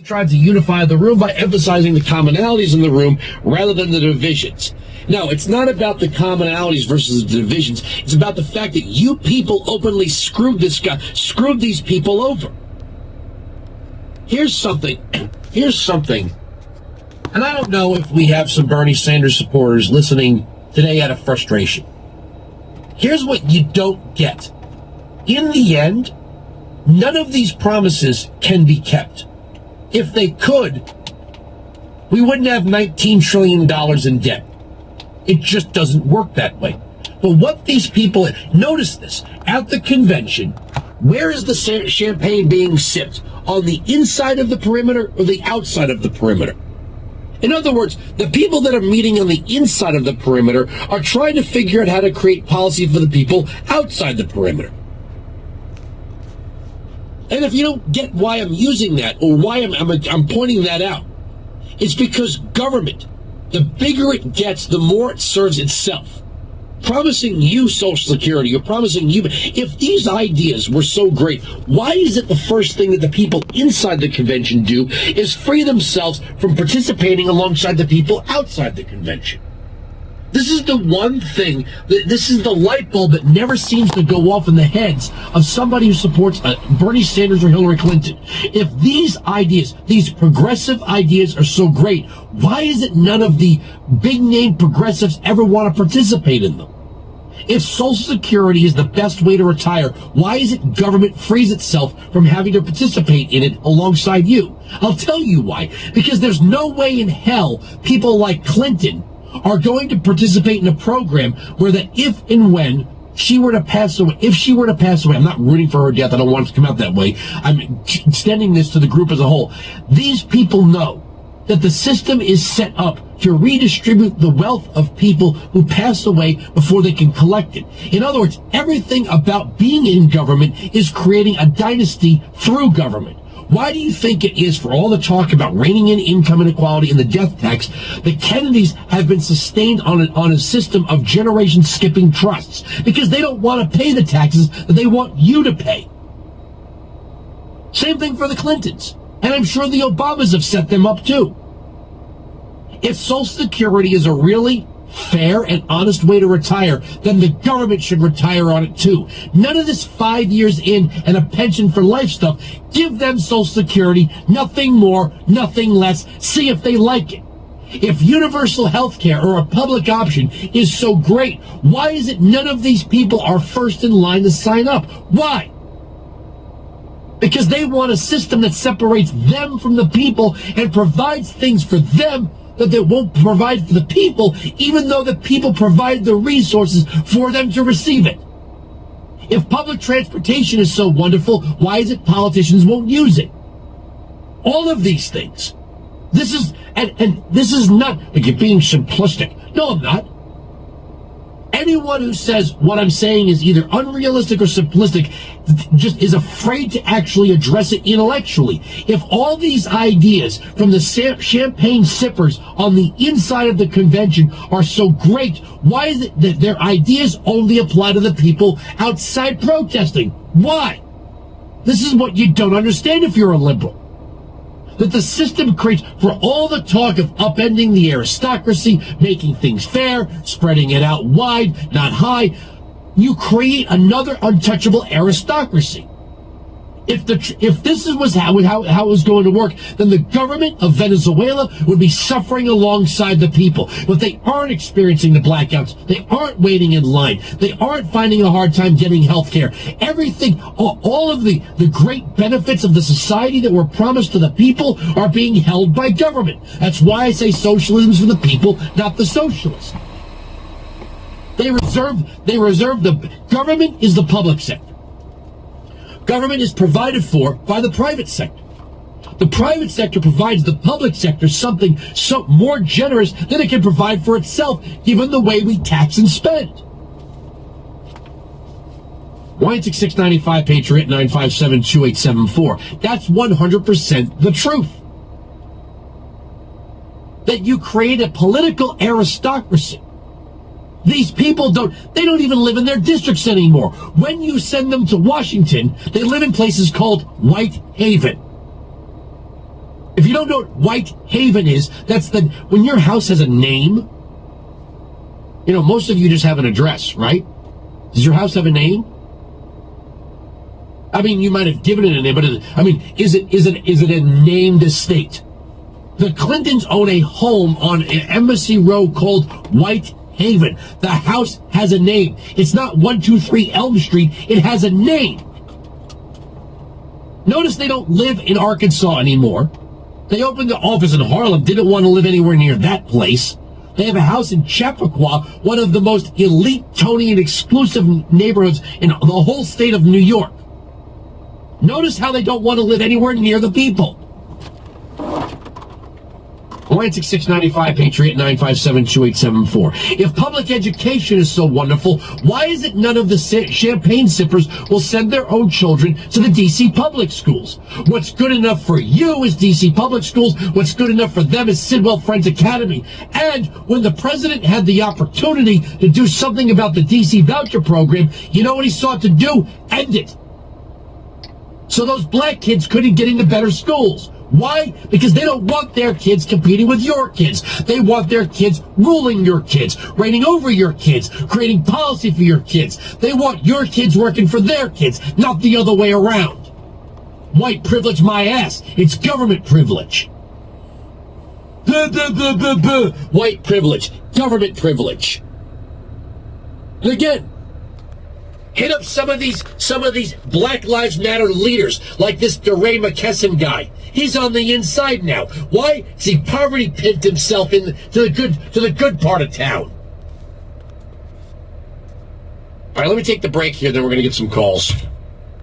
Tried to unify the room by emphasizing the commonalities in the room rather than the divisions. No, it's not about the commonalities versus the divisions. It's about the fact that you people openly screwed these people over. Here's something, and I don't know if we have some Bernie Sanders supporters listening today out of frustration. Here's what you don't get. In the end, none of these promises can be kept. If they could, we wouldn't have $19 trillion in debt. It just doesn't work that way. But what these people, notice this, at the convention, where is the champagne being sipped? On the inside of the perimeter or the outside of the perimeter? In other words, the people that are meeting on the inside of the perimeter are trying to figure out how to create policy for the people outside the perimeter. And if you don't get why I'm using that or why I'm pointing that out, it's because government, the bigger it gets, the more it serves itself. Promising you Social Security or promising you, if these ideas were so great, why is it the first thing that the people inside the convention do is free themselves from participating alongside the people outside the convention? This is the one thing, this is the light bulb that never seems to go off in the heads of somebody who supports Bernie Sanders or Hillary Clinton. If these ideas, these progressive ideas are so great, why is it none of the big name progressives ever want to participate in them? If Social Security is the best way to retire, why is it government frees itself from having to participate in it alongside you? I'll tell you why. Because there's no way in hell people like Clinton are going to participate in a program where that if and when she were to pass away, I'm not rooting for her death, I don't want it to come out that way, I'm extending this to the group as a whole. These people know that the system is set up to redistribute the wealth of people who pass away before they can collect it. In other words, everything about being in government is creating a dynasty through government. Why do you think it is, for all the talk about reining in income inequality and the death tax, the Kennedys have been sustained on a system of generation skipping trusts? Because they don't want to pay the taxes that they want you to pay. Same thing for the Clintons. And I'm sure the Obamas have set them up too. If Social Security is a really fair and honest way to retire, then the government should retire on it too. None of this 5 years in and a pension for life stuff. Give them Social Security, nothing more, nothing less. See if they like it. If universal health care or a public option is so great, why is it none of these people are first in line to sign up? Why? Because they want a system that separates them from the people and provides things for them that they won't provide for the people, even though the people provide the resources for them to receive it. If public transportation is so wonderful, why is it politicians won't use it? All of these things. This is, and this is not like you're being simplistic. No, I'm not. Anyone who says what I'm saying is either unrealistic or simplistic just is afraid to actually address it intellectually. If all these ideas from the champagne sippers on the inside of the convention are so great, why is it that their ideas only apply to the people outside protesting? Why? This is what you don't understand if you're a liberal. That the system creates, for all the talk of upending the aristocracy, making things fair, spreading it out wide, not high, you create another untouchable aristocracy. If this was how it was going to work, then the government of Venezuela would be suffering alongside the people. But they aren't experiencing the blackouts. They aren't waiting in line. They aren't finding a hard time getting health care. Everything, all of the great benefits of the society that were promised to the people are being held by government. That's why I say socialism is for the people, not the socialists. They reserve the government is the public sector. Government is provided for by the private sector. The private sector provides the public sector something so more generous than it can provide for itself, given the way we tax and spend. Wine6695 Patriot 957-2874. That's 100% the truth. That you create a political aristocracy. These people don't even live in their districts anymore. When you send them to Washington, they live in places called White Haven. If you don't know what White Haven is, when your house has a name. You know, most of you just have an address, right? Does your house have a name? I mean, you might have given it a name, but is it a named estate? The Clintons own a home on Embassy Road called White Haven. The house has a name. It's not 123 Elm Street. It has a name. Notice they don't live in Arkansas anymore. They opened the office in Harlem, didn't want to live anywhere near that place. They have a house in Chappaqua, one of the most elite, Tony, and exclusive neighborhoods in the whole state of New York. Notice how they don't want to live anywhere near the people. Atlantic 695, Patriot 957-2874. If public education is so wonderful, why is it none of the champagne sippers will send their own children to the D.C. public schools? What's good enough for you is D.C. public schools. What's good enough for them is Sidwell Friends Academy. And when the president had the opportunity to do something about the D.C. voucher program, you know what he sought to do? End it. So those black kids couldn't get into better schools. Why? Because they don't want their kids competing with your kids. They want their kids ruling your kids, reigning over your kids, creating policy for your kids. They want your kids working for their kids, not the other way around. White privilege my ass. It's government privilege. White privilege. Government privilege. And again, hit up some of these Black Lives Matter leaders, like this DeRay McKesson guy. He's on the inside now. Why? Because he poverty pimped himself to the good part of town. All right, let me take the break here, then we're going to get some calls.